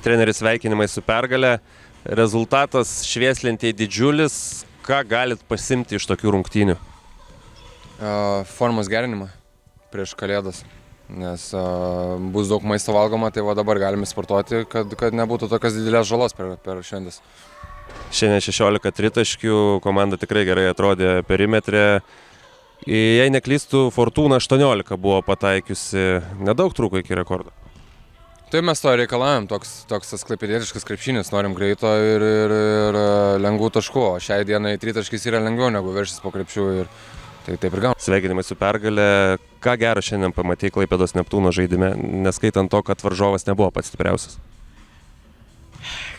Treneris, sveikinimai su pergale. Rezultatas švieslentėje didžiulis. Ką galit pasimti iš tokių rungtynių? Formos gerinimą prieš Kalėdas, nes bus daug maisto valgoma, tai va dabar galime sportuoti, kad nebūtų tokios didelės žalos per šventės. Šiandien 16 tritaškių, komanda tikrai gerai atrodė perimetre. Jei neklystų, Fortūna 18 buvo pataikiusi, nedaug trūko iki rekordo. Tai mes to reikalavim, toks tas klaipėdietiškas krepšinis, norim greito ir lengvų taškų, o šiai dienai tritaškis yra lengviau negu veršis po krepšių ir tai taip ir gaunasi. Sveikinimai su pergale. Ką gero šiandien pamatei Klaipėdos Neptūno žaidime, neskaitant to, kad varžovas nebuvo pats stipriausias?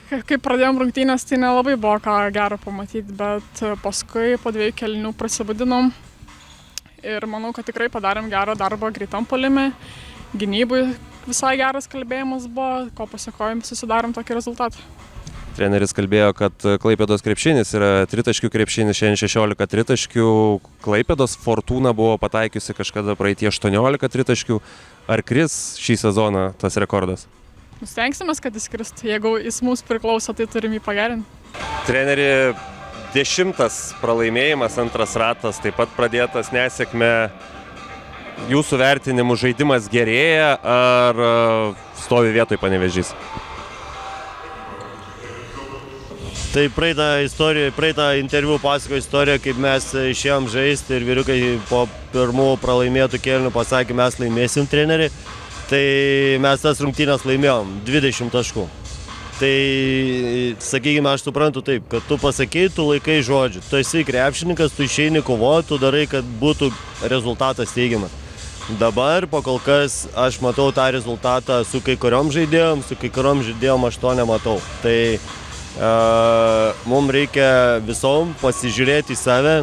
Kai pradėjom rungtynės, tai nelabai buvo ką gero pamatyti, bet paskui po 2 kėlinių prasibudinom ir manau, kad tikrai padarėm gerą darbą greitam puolime. Gynybui visai geras kalbėjimas buvo, ko pasakojom, susidarėm tokį rezultatą. Treneris kalbėjo, kad Klaipėdos krepšinis yra tritaškių krepšinis, šiandien 16 tritaškių. Klaipėdos Fortūna buvo pataikiusi kažkada praeitie 18 tritaškių. Ar kris šį sezoną tas rekordas? Stengsimės, kad jis kristų. Jeigu jis mums priklauso, tai turim jį pagerinti. Treneri, 10 pralaimėjimas, 2 ratas, taip pat pradėtas nesėkme. Jūsų vertinimų žaidimas gerėja ar stovi vietoj Panevėžys? Tai praeitą interviu pasakojo istoriją, kaip mes išėjom žaisti ir vyriukai po pirmų pralaimėtų kėlinių pasakė, mes laimėsim treneri. Tai mes tas rungtynės laimėjom 20 taškų. Tai, sakykime, aš suprantu taip, kad tu pasakei, tu laikai žodžių. Tu esi krepšininkas, tu išeini kovoti, tu darai, kad būtų rezultatas teigiamas. Dabar, pakol kas, aš matau tą rezultatą su kai kuriom žaidėjom aš to nematau. Tai mums reikia visom pasižiūrėti į save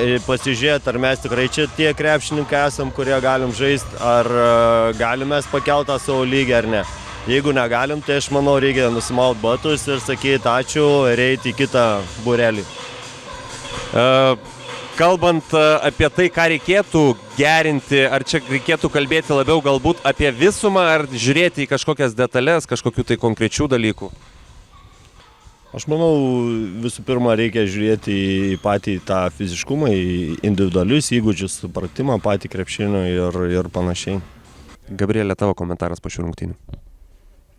ir pasižiūrėti, ar mes tikrai čia tie krepšininkai esam, kurie galim žaisti, ar galim mes pakelt tą savo lygį ar ne. Jeigu negalim, tai aš manau, reikia nusimauti batus ir sakyti ačiū ir eiti į kitą būrelį. Kalbant apie tai, ką reikėtų gerinti, ar čia reikėtų kalbėti labiau galbūt apie visumą, ar žiūrėti į kažkokias detalės, kažkokių tai konkrečių dalykų? Aš manau, visų pirma, reikia žiūrėti į patį tą fiziškumą, į individualius įgūdžius, supratimą, patį krepšinio ir panašiai. Gabrielė, tavo komentaras po šių rungtynių?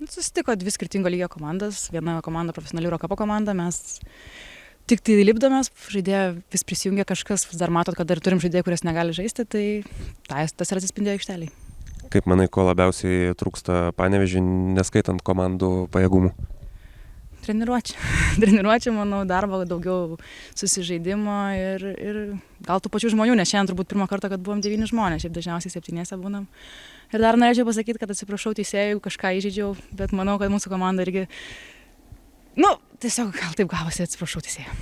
Susitiko 2 skirtingo lygio komandas, viena komanda profesionali Eurokapo komanda, mes tik tai lipdomės, žaidėja vis prisijungia kažkas, dar matot, kad dar turim žaidėjų, kurias negali žaisti, tai tas ir atsispindėjo aikšteliai. Kaip manai, ko labiausiai trūksta Panevėžiui, neskaitant komandų pajėgumų? Treniruočių, manau, darbo, daugiau susižaidimo ir gal tų pačių žmonių, nes šiandien turbūt pirmą kartą, kad buvom 9 žmonės, šiaip dažniausiai 7 būnam. Ir dar norėčiau pasakyti, kad atsiprašau teisėjų, jeigu kažką įžeidžiau, bet manau, kad mūsų komanda irgi, tiesiog gal taip gavosi, atsiprašau teisėjų.